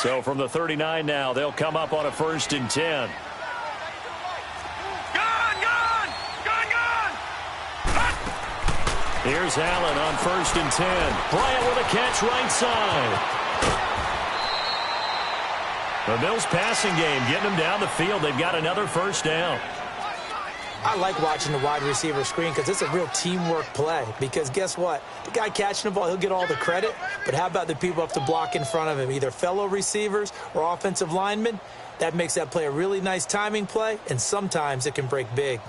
So from the 39 now, they'll come up on a 1st and 10. Here's Allen on 1st and 10. Bryant with a catch right side. The Bills passing game getting them down the field. They've got another 1st down. I like watching the wide receiver screen because it's a real teamwork play. Because guess what? The guy catching the ball, he'll get all the credit. But how about the people up to block in front of him, either fellow receivers or offensive linemen? That makes that play a really nice timing play, and sometimes it can break big.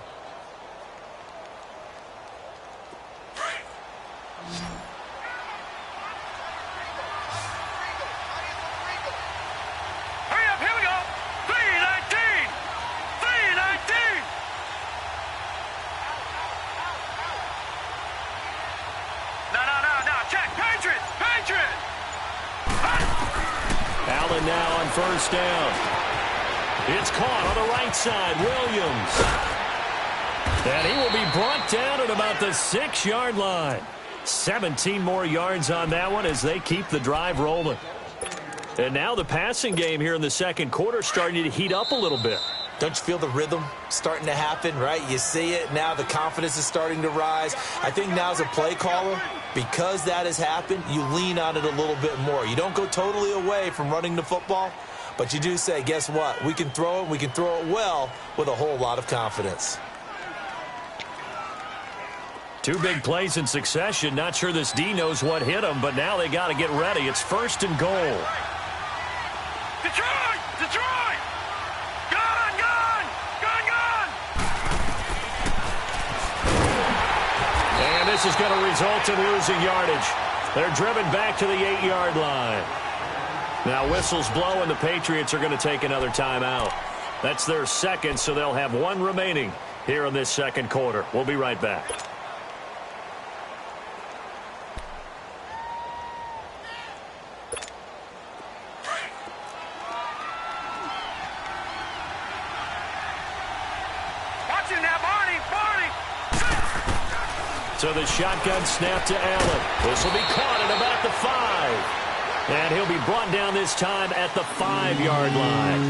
Allen now on 1st down. It's caught on the right side. Williams. And he will be brought down at about the 6-yard line. 17 more yards on that one as they keep the drive rolling. And now the passing game here in the second quarter starting to heat up a little bit. Don't you feel the rhythm starting to happen, right? You see it. Now the confidence is starting to rise. I think now as a play caller, because that has happened, you lean on it a little bit more. You don't go totally away from running the football, but you do say, guess what? We can throw it. We can throw it well with a whole lot of confidence. 2 big plays in succession. Not sure this D knows what hit him, but now they got to get ready. It's 1st and goal. Detroit! Detroit! Gun! Gun! Gun! Gun! And this is going to result in losing yardage. They're driven back to the 8-yard line. Now whistles blow, and the Patriots are going to take another timeout. That's their second, so they'll have 1 remaining here in this second quarter. We'll be right back. So the shotgun snap to Allen. This will be caught at about the 5. And he'll be brought down this time at the 5-yard line.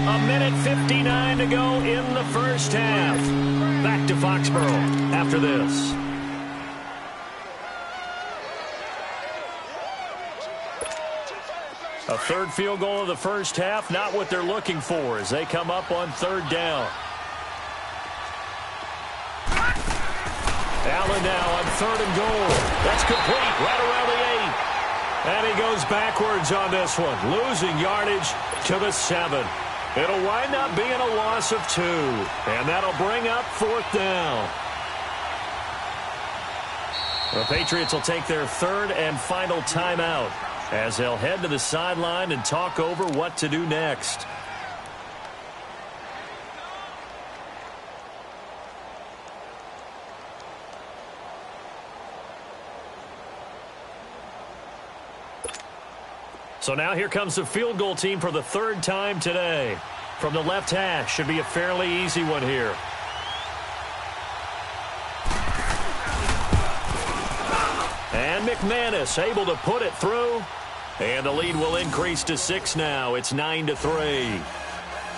1:59 to go in the first half. Back to Foxborough after this. A 3rd field goal of the first half, not what they're looking for as they come up on 3rd down. Allen now on 3rd and goal. That's complete right around the 8. And he goes backwards on this one, losing yardage to the 7. It'll wind up being a loss of 2. And that'll bring up 4th down. The Patriots will take their 3rd and final timeout as they'll head to the sideline and talk over what to do next. So now here comes the field goal team for the 3rd time today. From the left hash, should be a fairly easy one here. And McManus able to put it through. And the lead will increase to 6 now. It's 9-3.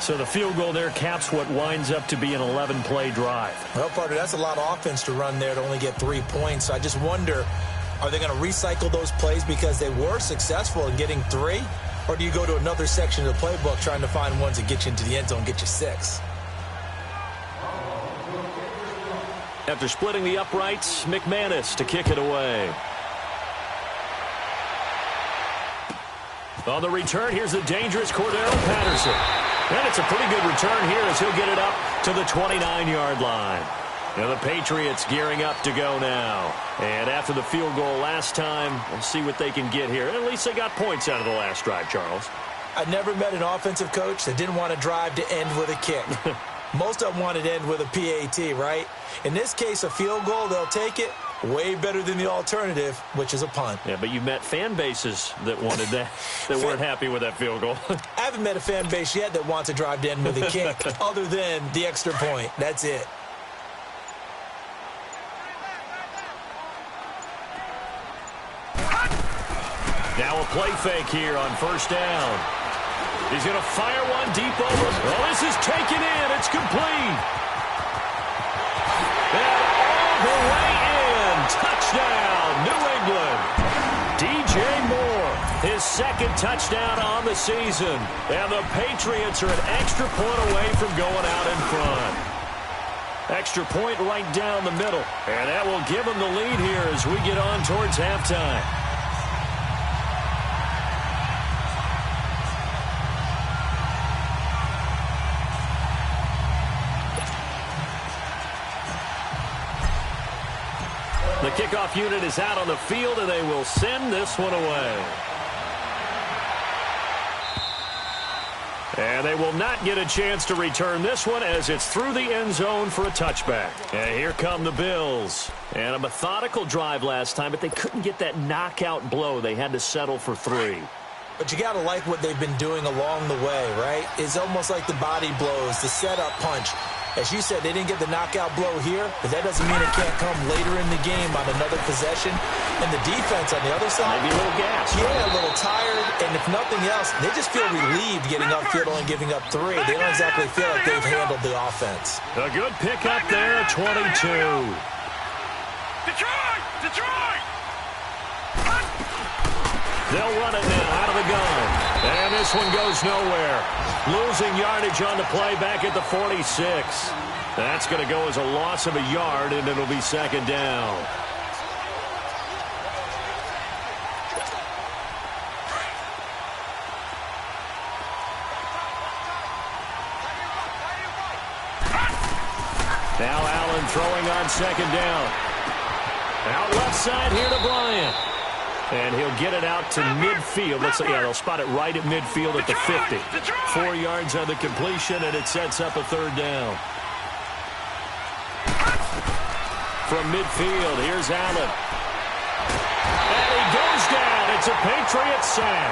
So the field goal there caps what winds up to be an 11-play drive. Well, partner, that's a lot of offense to run there to only get 3 points. So I just wonder, are they going to recycle those plays because they were successful in getting 3? Or do you go to another section of the playbook trying to find ones that get you into the end zone and get you 6? After splitting the uprights, McManus to kick it away. On the return, here's the dangerous Cordero Patterson. And it's a pretty good return here as he'll get it up to the 29-yard line. Now the Patriots gearing up to go now. And after the field goal last time, we'll see what they can get here. And at least they got points out of the last drive, Charles. I never met an offensive coach that didn't want to drive to end with a kick. Most of them wanted to end with a PAT, right? In this case, a field goal, they'll take it. Way better than the alternative, which is a punt. Yeah, but you met fan bases that wanted that, that weren't happy with that field goal. I haven't met a fan base yet that wants to drive to end with a kick other than the extra point. That's it. Now a play fake here on first down. He's going to fire one deep over. Well, this is taken in. It's complete. And all the way in. Touchdown, New England. DJ Moore, his second touchdown on the season. And the Patriots are an extra point away from going out in front. Extra point right down the middle. And that will give them the lead here as we get on towards halftime. The kickoff unit is out on the field, and they will send this one away. And they will not get a chance to return this one as it's through the end zone for a touchback. And here come the Bills. And a methodical drive last time, but they couldn't get that knockout blow. They had to settle for 3. But you got to like what they've been doing along the way, right? It's almost like the body blows, the setup punch. As you said, they didn't get the knockout blow here, but that doesn't mean it can't come later in the game on another possession. And the defense on the other side, maybe a little gas. Yeah, a little tired, and if nothing else, they just feel relieved getting upfield and giving up 3. They don't exactly feel like they've handled the offense. A good pickup there, 22. Detroit! Detroit! They'll run it now out of the gun. And this one goes nowhere. Losing yardage on the play back at the 46. That's going to go as a loss of a yard, and it'll be second down. Now Allen throwing on second down. Out left side here to Bryant. And he'll get it out to midfield. Let's see, yeah, they'll spot it right at midfield at the 50. 4 yards on the completion, and it sets up a third down. From midfield, here's Allen. And he goes down. It's a Patriot sack.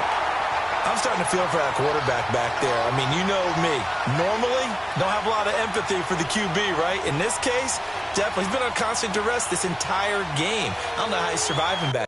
I'm starting to feel for that quarterback back there. I mean, you know me. Normally, don't have a lot of empathy for the QB, right? In this case, definitely. He's been on constant duress this entire game. I don't know how he's surviving back.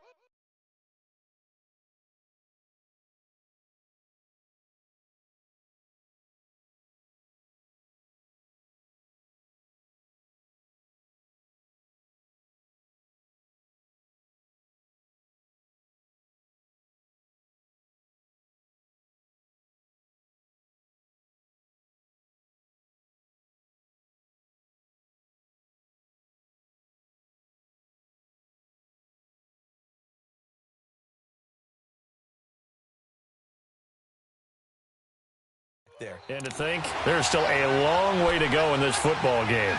There. And to think, there's still a long way to go in this football game.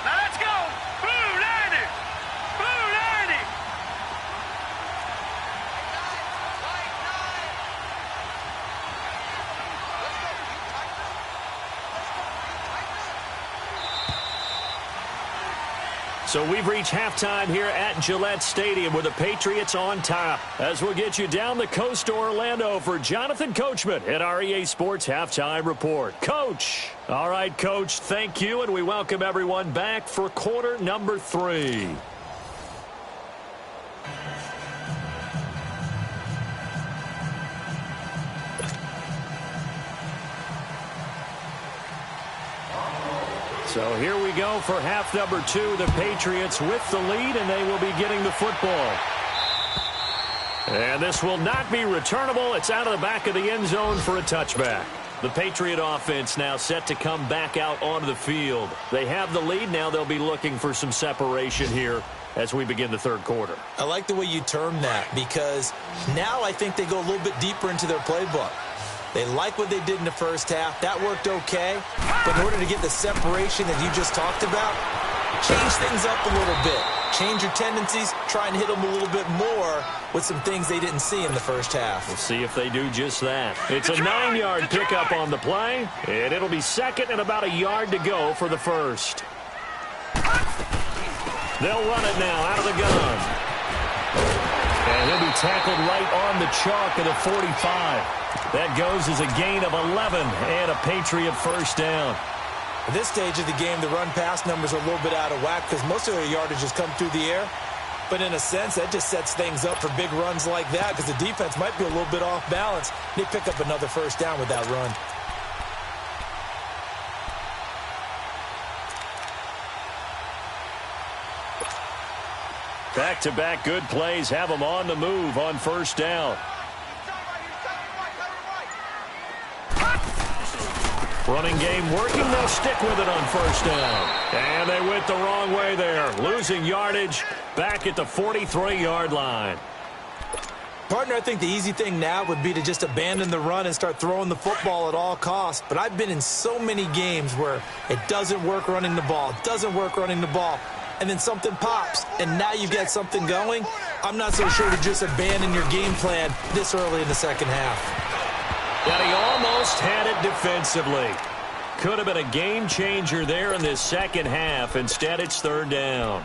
Let's go! Blue 90! Blue 90! So we've reached halftime here at Gillette Stadium with the Patriots on top. As we'll get you down the coast to Orlando for Jonathan Coachman at our EA Sports Halftime Report. Coach! All right, Coach, thank you, and we welcome everyone back for quarter number 3. So here we go for half number 2. The Patriots with the lead, and they will be getting the football. And this will not be returnable. It's out of the back of the end zone for a touchback. The Patriot offense now set to come back out onto the field. They have the lead. Now they'll be looking for some separation here as we begin the third quarter. I like the way you term that, because now I think they go a little bit deeper into their playbook. They like what they did in the first half. That worked okay. But in order to get the separation that you just talked about, change things up a little bit. Change your tendencies. Try and hit them a little bit more with some things they didn't see in the first half. We'll see if they do just that. It's a 9-yard pickup on the play, and it'll be second and about a yard to go for the first. They'll run it now out of the gun. And he'll be tackled right on the chalk of the 45. That goes as a gain of 11 and a Patriot first down. At this stage of the game, the run-pass numbers are a little bit out of whack because most of their yardage has come through the air. But in a sense, that just sets things up for big runs like that because the defense might be a little bit off balance. They pick up another first down with that run. Back-to-back good plays have them on the move on first down. Running game working. They'll stick with it on first down. And they went the wrong way there. Losing yardage back at the 43-yard line. Partner, I think the easy thing now would be to just abandon the run and start throwing the football at all costs. But I've been in so many games where it doesn't work running the ball. It doesn't work running the ball. And then something pops, and now you get something going. I'm not so sure to just abandon your game plan this early in the second half. And he almost had it defensively. Could have been a game changer there in this second half. Instead, it's third down.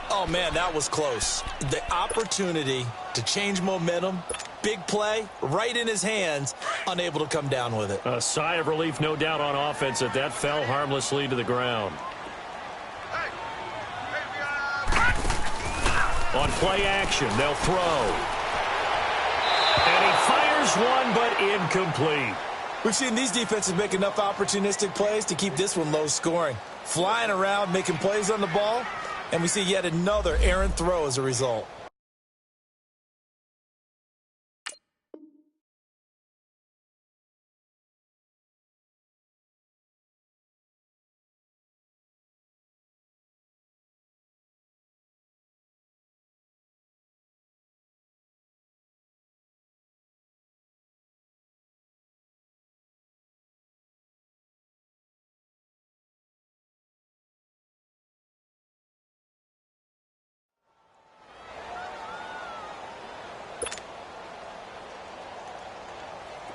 Oh, man, that was close. The opportunity to change momentum, big play, right in his hands, unable to come down with it. A sigh of relief, no doubt, on offense that fell harmlessly to the ground. On play action, they'll throw. And he fires one, but incomplete. We've seen these defenses make enough opportunistic plays to keep this one low scoring. Flying around, making plays on the ball, and we see yet another errant throw as a result.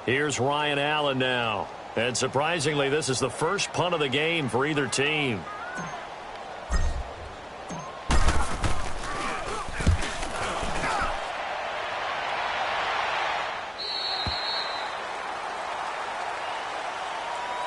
Here's Ryan Allen now. And surprisingly, this is the first punt of the game for either team.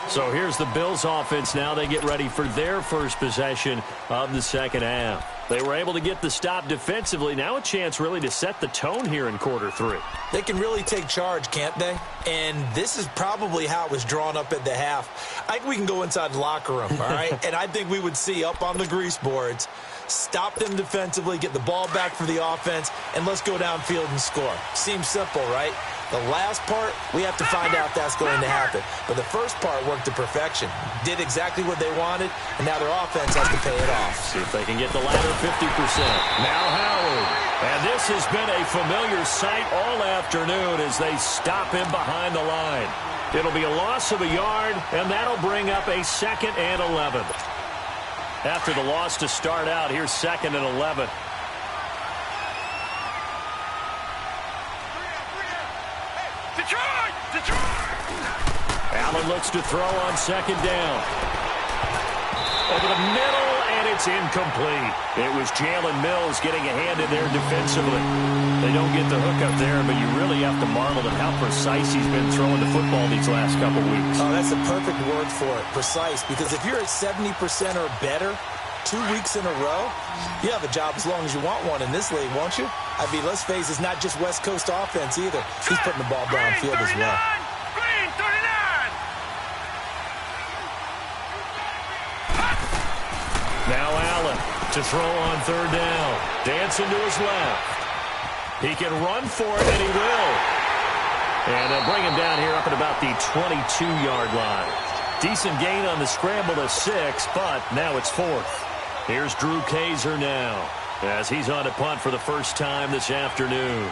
So here's the Bills offense now. They get ready for their first possession of the second half. They were able to get the stop defensively. Now a chance really to set the tone here in quarter three. They can really take charge, can't they? And this is probably how it was drawn up at the half. I think we can go inside the locker room, all right? And I think we would see up on the grease boards, stop them defensively, get the ball back for the offense, and let's go downfield and score. Seems simple, right? The last part, we have to find out if that's going to happen. But the first part worked to perfection. Did exactly what they wanted, and now their offense has to pay it off. See if they can get the latter 50%. Now Howard. And this has been a familiar sight all afternoon as they stop him behind the line. It'll be a loss of a yard, and that'll bring up a 2nd and 11. After the loss to start out, here's 2nd and 11. Allen looks to throw on 2nd down. Over the middle, and it's incomplete. It was Jalen Mills getting a hand in there defensively. They don't get the hook up there, but you really have to marvel at how precise he's been throwing the football these last couple weeks. Oh, that's a perfect word for it, precise, because if you're at 70% or better 2 weeks in a row, you have a job as long as you want one in this league, won't you? I mean, let's face it, it's not just West Coast offense either. He's putting the ball downfield as well. Green 39. Now Allen to throw on 3rd down. Dancing to his left. He can run for it, and he will. And they'll bring him down here up at about the 22-yard line. Decent gain on the scramble to 6, but now it's 4th. Here's Drew Kaiser now as he's on to punt for the first time this afternoon.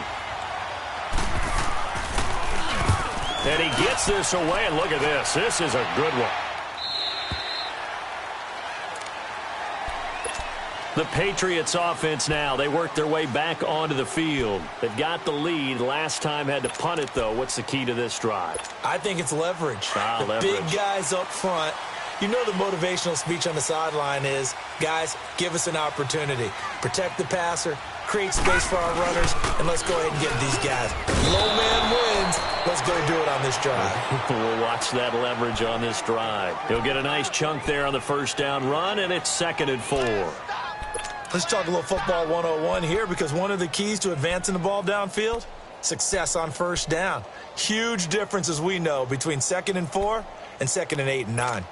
And he gets this away, and look at this. This is a good one. The Patriots offense now, they work their way back onto the field. They've got the lead. Last time had to punt it, though. What's the key to this drive? I think it's leverage. The leverage. big guys up front You know the motivational speech on the sideline is, guys, give us an opportunity. Protect the passer, create space for our runners, and let's go ahead and get these guys. Low man wins. Let's go do it on this drive. We'll watch that leverage on this drive. He'll get a nice chunk there on the first down run, and it's 2nd and 4. Let's talk a little football 101 here, because one of the keys to advancing the ball downfield, success on first down. Huge difference, as we know, between 2nd and 4 and 2nd and 8 and 9.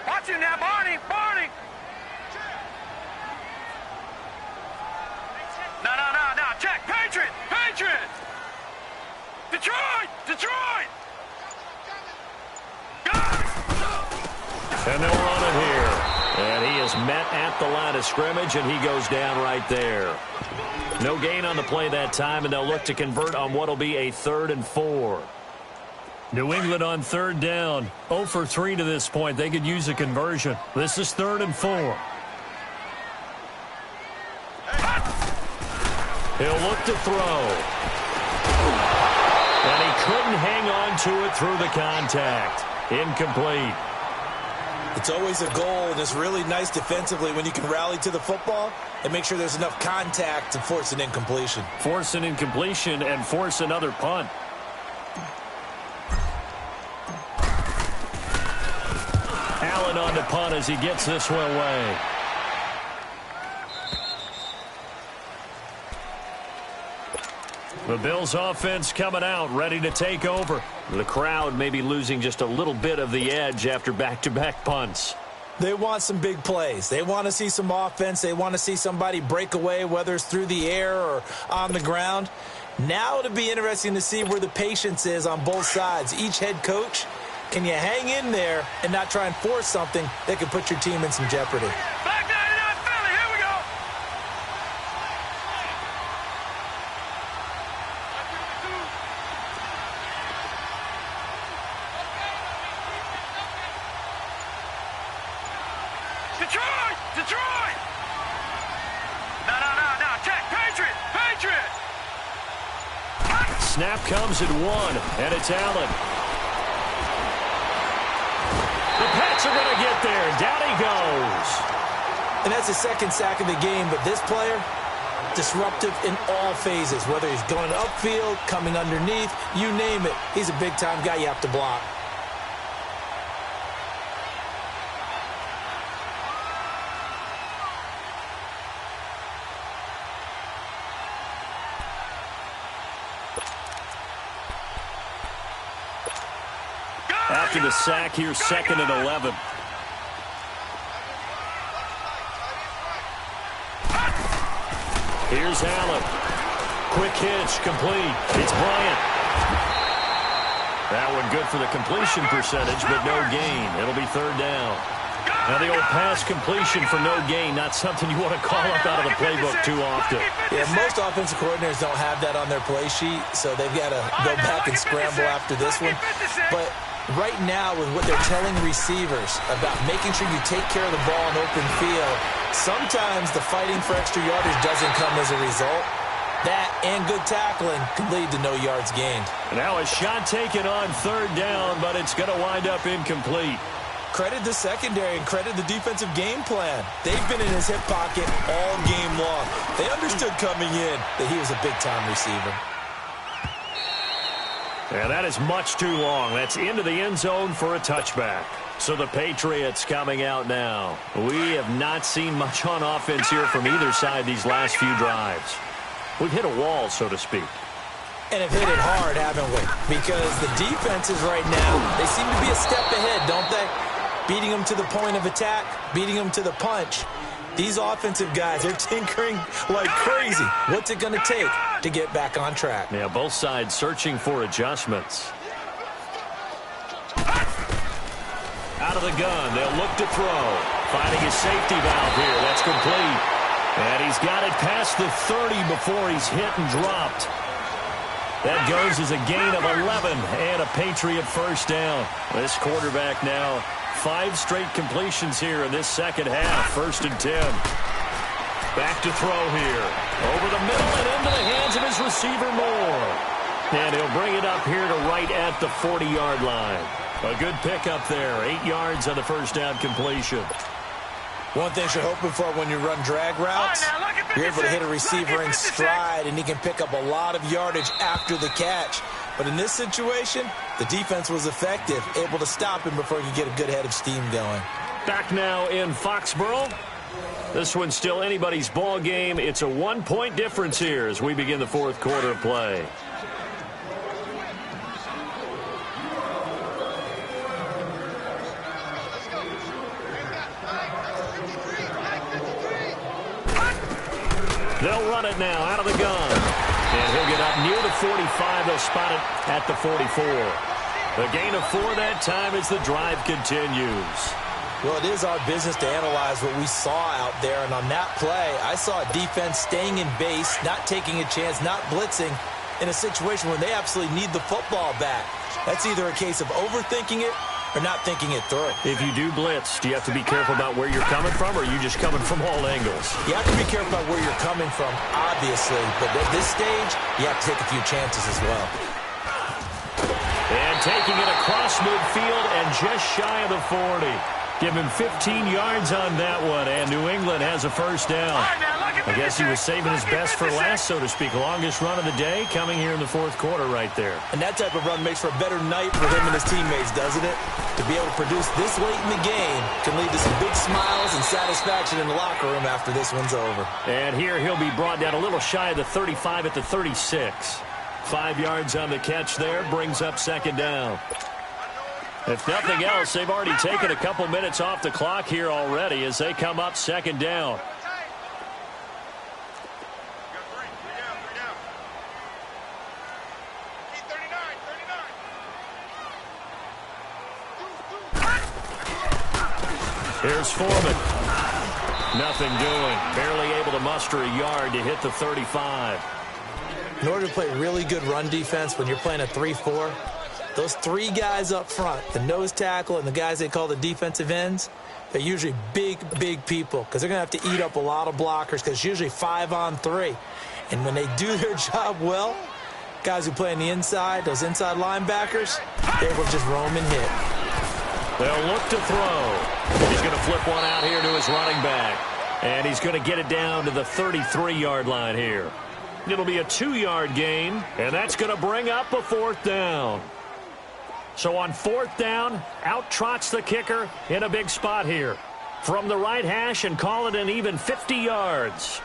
Watch him now, Barney! Barney! No. Check! Patriot! Patriot! Detroit! Detroit! And they'll run it here. And he is met at the line of scrimmage, and he goes down right there. No gain on the play that time, and they'll look to convert on what will be a 3rd and 4. New England on 3rd down. 0 for 3 to this point. They could use a conversion. This is 3rd and 4. He'll look to throw. And he couldn't hang on to it through the contact. Incomplete. It's always a goal, and it's really nice defensively when you can rally to the football and make sure there's enough contact to force an incompletion. Force an incompletion and force another punt. Allen on the punt as he gets this one away. The Bills offense coming out, ready to take over. The crowd may be losing just a little bit of the edge after back-to-back punts. They want some big plays. They want to see some offense. They want to see somebody break away, whether it's through the air or on the ground. Now it'll be interesting to see where the patience is on both sides. Each head coach, can you hang in there and not try and force something that could put your team in some jeopardy? Back 99 Philly, here we go! Detroit! Detroit! No. Check! Patriot! Patriot! Snap comes at 1, and it's Allen. The Pats are going to get there. Down he goes. And that's the 2nd sack of the game, but this player, disruptive in all phases, whether he's going upfield, coming underneath, you name it. He's a big-time guy you have to block. After the sack, here's 2nd and 11. Here's Allen. Quick hitch, complete. It's Bryant. That one good for the completion percentage, but no gain. It'll be 3rd down. Now the old pass completion for no gain, not something you want to call up out of the playbook too often. Yeah, most offensive coordinators don't have that on their play sheet, so they've got to go back and scramble after this one. But right now, with what they're telling receivers about making sure you take care of the ball in open field, sometimes the fighting for extra yardage doesn't come as a result. That and good tackling can lead to no yards gained. Now a shot taken on 3rd down, but it's going to wind up incomplete. Credit the secondary and credit the defensive game plan. They've been in his hip pocket all game long. They understood coming in that he was a big-time receiver. Yeah, that is much too long. That's into the end zone for a touchback. So the Patriots coming out now. We have not seen much on offense here from either side these last few drives. We've hit a wall, so to speak. And have hit it hard, haven't we? Because the defenses right now, they seem to be a step ahead, don't they? Beating them to the point of attack, beating them to the punch. These offensive guys, they're tinkering like crazy. What's it going to take to get back on track? Yeah, both sides searching for adjustments. Out of the gun, they'll look to throw. Finding his safety valve here. That's complete. And he's got it past the 30 before he's hit and dropped. That goes as a gain of 11 and a Patriot first down. This quarterback now 5 straight completions here in this second half. 1st and 10. Back to throw here. Over the middle and into the hands of his receiver Moore. And he'll bring it up here to right at the 40-yard line. A good pickup there. 8 yards on the first down completion. One thing you're hoping for when you run drag routes, you're able to hit a receiver in stride, and he can pick up a lot of yardage after the catch. But in this situation, the defense was effective, able to stop him before he could get a good head of steam going. Back now in Foxborough. This one's still anybody's ball game. It's a 1-point difference here as we begin the fourth quarter of play. They'll run it now out of the gun. And he'll get up near the 45. They'll spot it at the 44. A gain of 4 that time as the drive continues. Well, it is our business to analyze what we saw out there. And on that play, I saw a defense staying in base, not taking a chance, not blitzing in a situation where they absolutely need the football back. That's either a case of overthinking it or not thinking it through. If you do blitz, do you have to be careful about where you're coming from, or are you just coming from all angles? You have to be careful about where you're coming from, obviously. But at this stage, you have to take a few chances as well. And taking it across midfield and just shy of the 40. Give him 15 yards on that one, and New England has a first down. I guess he was saving his best for last, so to speak. Longest run of the day coming here in the fourth quarter right there. And that type of run makes for a better night for him and his teammates, doesn't it? To be able to produce this late in the game can lead to some big smiles and satisfaction in the locker room after this one's over. And here he'll be brought down a little shy of the 35 at the 36. 5 yards on the catch there, brings up second down. If nothing else, they've already taken a couple minutes off the clock here already as they come up second down. Here's Foreman. Nothing doing. Barely able to muster a yard to hit the 35. In order to play really good run defense when you're playing a 3-4, those 3 guys up front, the nose tackle and the guys they call the defensive ends, they're usually big, big people because they're going to have to eat up a lot of blockers because it's usually 5-on-3. And when they do their job well, guys who play on the inside, those inside linebackers, they're able to just roam and hit. They'll look to throw. He's going to flip one out here to his running back. And he's going to get it down to the 33-yard line here. It'll be a 2-yard gain, and that's going to bring up a fourth down. So on fourth down, out trots the kicker in a big spot here. From the right hash and call it an even 50 yards.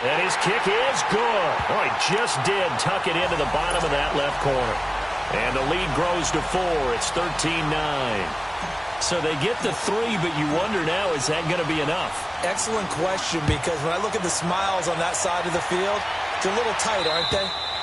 And his kick is good. Oh, he just did tuck it into the bottom of that left corner. And the lead grows to 4. It's 13-9. So they get the 3, but you wonder now, is that going to be enough? Excellent question, because when I look at the smiles on that side of the field, they're a little tight, aren't they?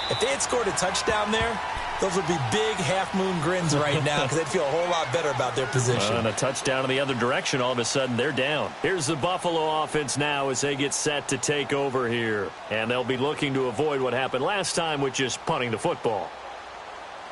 If they had scored a touchdown there, those would be big half-moon grins right now because they'd feel a whole lot better about their position. And a touchdown in the other direction, all of a sudden they're down. Here's the Buffalo offense now as they get set to take over here. And they'll be looking to avoid what happened last time, which is punting the football.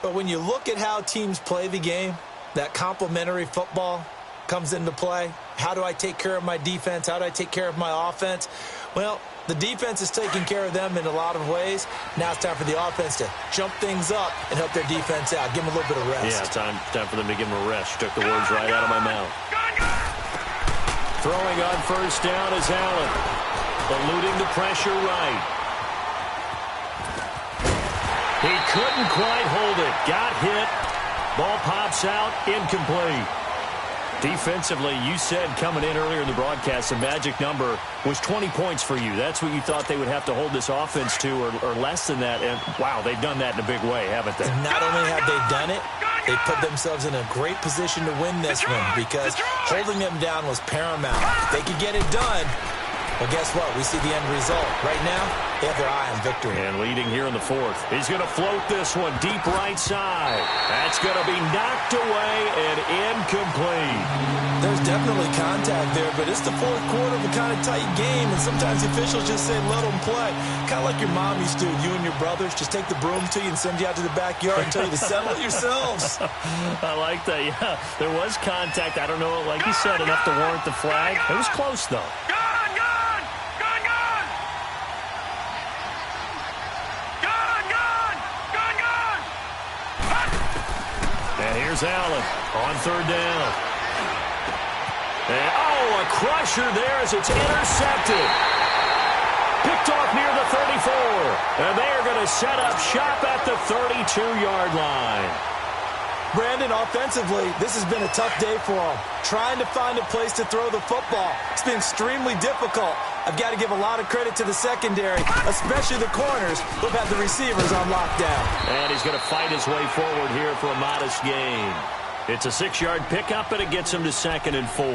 But when you look at how teams play the game, that complementary football comes into play. How do I take care of my defense? How do I take care of my offense? Well, the defense is taking care of them in a lot of ways. Now it's time for the offense to jump things up and help their defense out. Give them a little bit of rest. Yeah, time for them to give them a rest. Took the words right out of my mouth. Throwing on first down is Allen. Eluding the pressure right. He couldn't quite hold it. Got hit. Ball pops out. Incomplete. Defensively, you said coming in earlier in the broadcast, the magic number was 20 points for you. That's what you thought they would have to hold this offense to, or less than that. And, wow, they've done that in a big way, haven't they? And not only have they done it, they put themselves in a great position to win this one because holding them down was paramount. If they could get it done, But guess what? We see the end result. Right now, they have their eye on victory. And leading here in the fourth. He's going to float this one deep right side. That's going to be knocked away and incomplete. There's definitely contact there, but it's the fourth quarter of a kind of tight game, and sometimes the officials just say, let them play. Kind of like your mom used to, you and your brothers, just take the broom to you and send you out to the backyard and tell you to settle it yourselves. I like that, yeah. There was contact. I don't know, like you said, enough to warrant the flag. It was close, though. And here's Allen on third down. And, a crusher there as it's intercepted. Picked off near the 34. And they are going to set up shop at the 32-yard line. Brandon, offensively, this has been a tough day for them. Trying to find a place to throw the football. It's been extremely difficult. I've got to give a lot of credit to the secondary, especially the corners who've had the receivers on lockdown. And he's going to fight his way forward here for a modest gain. It's a 6-yard pickup, and it gets him to 2nd and 4.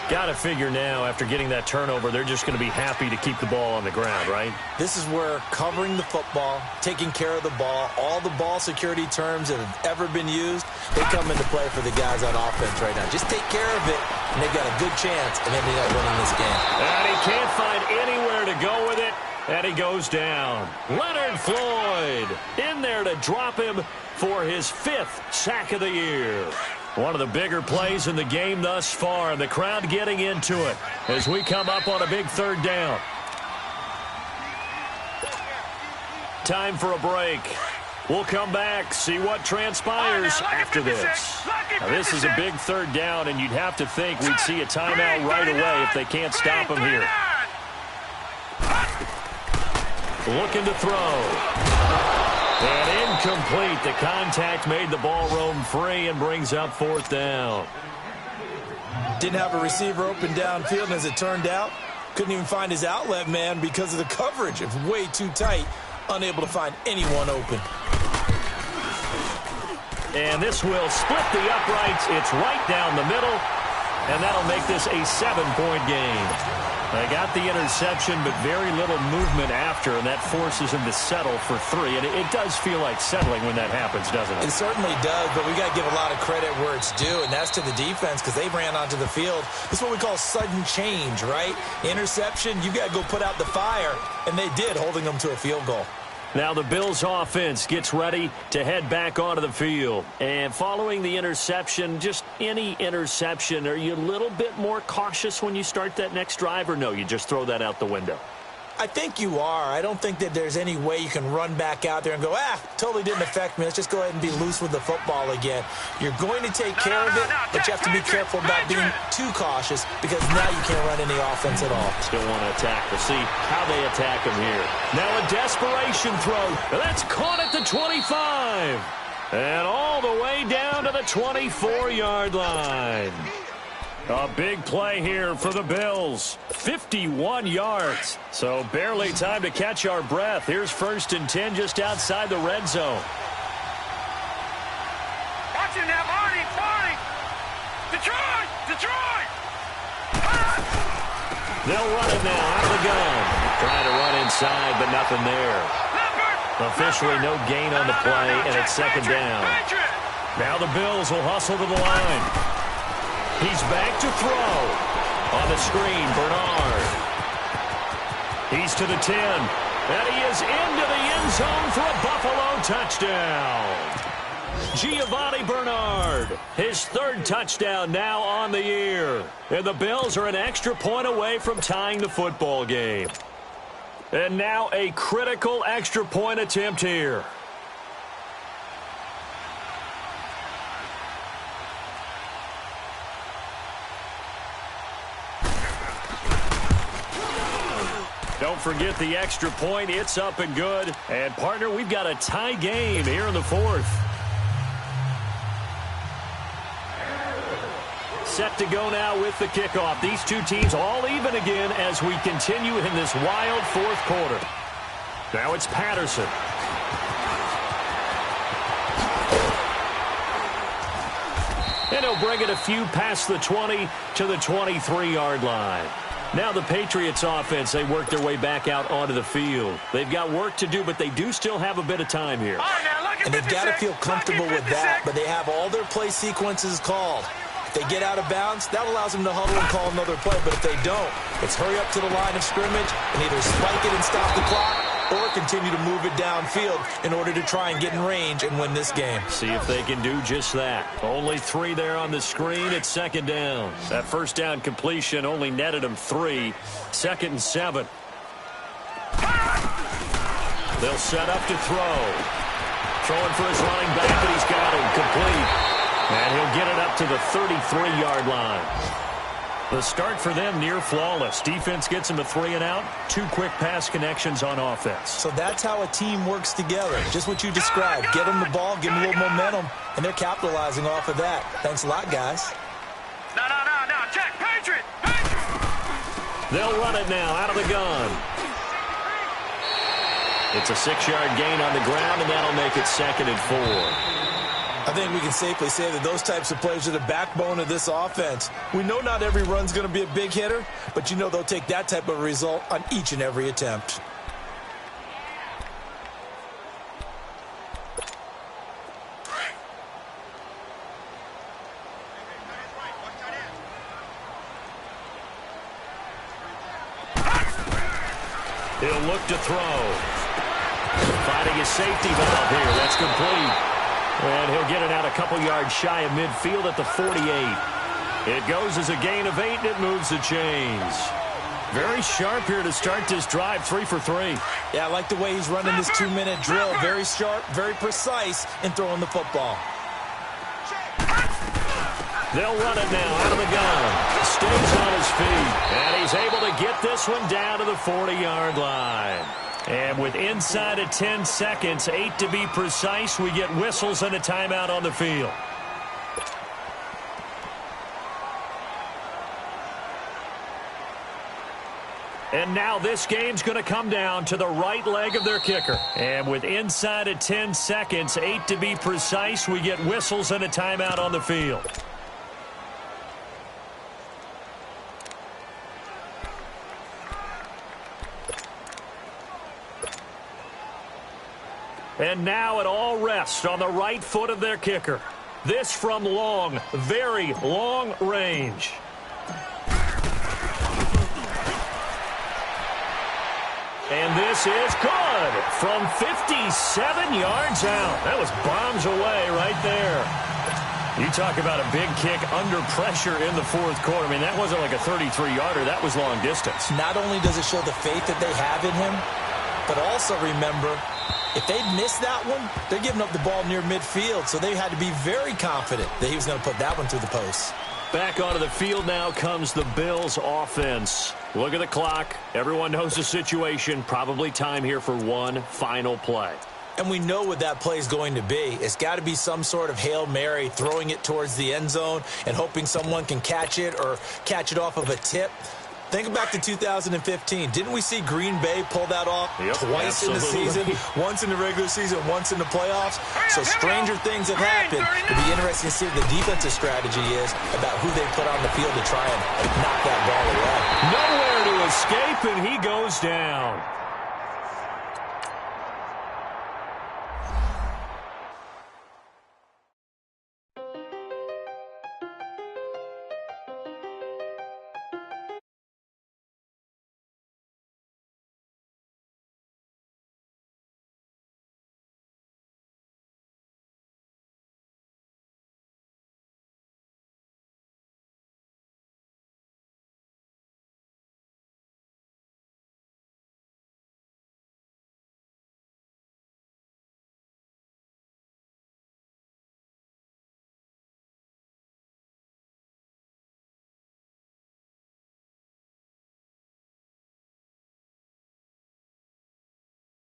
Got to figure now, after getting that turnover, they're just going to be happy to keep the ball on the ground, right? This is where covering the football, taking care of the ball, all the ball security terms that have ever been used, they come into play for the guys on offense right now. Just take care of it, and they've got a good chance of ending up winning this game. And he can't find anywhere to go with it, and he goes down. Leonard Floyd in there to drop him for his 5th sack of the year. One of the bigger plays in the game thus far, and the crowd getting into it as we come up on a big third down. Time for a break. We'll come back, see what transpires after this. Now, this is a big third down, and you'd have to think we'd see a timeout right away if they can't stop him here. Looking to throw. And incomplete. The contact made the ball roam free and brings up 4th down. Didn't have a receiver open downfield, and as it turned out, couldn't even find his outlet man because of the coverage. It was way too tight, unable to find anyone open. And this will split the uprights. It's right down the middle, and that'll make this a 7-point game. They got the interception, but very little movement after, and that forces him to settle for 3. And it does feel like settling when that happens, doesn't it? It certainly does, but we got to give a lot of credit where it's due, and that's to the defense because they ran onto the field. This is what we call sudden change, right? Interception, you got to go put out the fire, and they did, holding them to a field goal. Now the Bills offense gets ready to head back onto the field. And following the interception, just any interception, are you a little bit more cautious when you start that next drive, or no, you just throw that out the window? I think you are. I don't think that there's any way you can run back out there and go, totally didn't affect me. Let's just go ahead and be loose with the football again. You're going to take care of it, but you have to be careful about being too cautious because now you can't run any offense at all. Still want to attack. We'll see how they attack him here. Now a desperation throw. That's caught at the 25. And all the way down to the 24-yard line. A big play here for the Bills. 51 yards. So barely time to catch our breath. Here's 1st and 10 just outside the red zone. Watch him now, Barney. Detroit! They'll run it now out of the gun. Trying to run inside, but nothing there. Officially no gain on the play, and it's 2nd down. Now the Bills will hustle to the line. He's back to throw. On the screen, Bernard. He's to the 10. And he is into the end zone for a Buffalo touchdown. Giovanni Bernard, his 3rd touchdown now on the year. And the Bills are an extra point away from tying the football game. And now a critical extra point attempt here. Don't forget the extra point. It's up and good. And, partner, we've got a tie game here in the 4th. Set to go now with the kickoff. These two teams all even again as we continue in this wild 4th quarter. Now it's Patterson. And he'll bring it a few past the 20 to the 23-yard line. Now the Patriots offense, they work their way back out onto the field. They've got work to do, but they do still have a bit of time here. And they've got to feel comfortable with that, but they have all their play sequences called. If they get out of bounds, that allows them to huddle and call another play, but if they don't, it's hurry up to the line of scrimmage and either spike it and stop the clock or continue to move it downfield in order to try and get in range and win this game. See if they can do just that. Only 3 there on the screen. It's second down. That first down completion only netted them 3. 2nd and 7. They'll set up to throw. Throwing for his running back, but he's got him complete. And he'll get it up to the 33-yard line. The start for them near flawless. Defense gets them a 3 and out. 2 quick pass connections on offense. So that's how a team works together. Just what you described. Get them the ball, give them a little momentum, and they're capitalizing off of that. Thanks a lot, guys. No. Check. Patriot. They'll run it now out of the gun. It's a 6-yard gain on the ground, and that'll make it 2nd and 4. I think we can safely say that those types of plays are the backbone of this offense. We know not every run's going to be a big hitter, but you know they'll take that type of result on each and every attempt. He'll look to throw. Finding his safety valve here. That's complete. And he'll get it out a couple yards shy of midfield at the 48. It goes as a gain of 8, and it moves the chains. Very sharp here to start this drive, 3 for 3. Yeah, I like the way he's running this 2-minute drill. Very sharp, very precise in throwing the football. They'll run it now out of the gun. Stays on his feet. And he's able to get this one down to the 40-yard line. And with inside of 10 seconds, 8 to be precise, we get whistles and a timeout on the field. And now this game's going to come down to the right leg of their kicker. And with inside of 10 seconds, 8 to be precise, we get whistles and a timeout on the field. And now it all rests on the right foot of their kicker. This from long, very long range. And this is good from 57 yards out. That was bombs away right there. You talk about a big kick under pressure in the 4th quarter. I mean, that wasn't like a 33-yarder. That was long distance. Not only does it show the faith that they have in him, but also remember, if they'd missed that one, they're giving up the ball near midfield, so they had to be very confident that he was going to put that one through the post. Back onto the field now comes the Bills offense. Look at the clock. Everyone knows the situation. Probably time here for one final play. And we know what that play is going to be. It's got to be some sort of Hail Mary, throwing it towards the end zone and hoping someone can catch it or catch it off of a tip. Think back to 2015. Didn't we see Green Bay pull that off twice in the season? Once in the regular season, once in the playoffs. So stranger things have happened. It'll be interesting to see what the defensive strategy is about who they put on the field to try and knock that ball away. Nowhere to escape, and he goes down.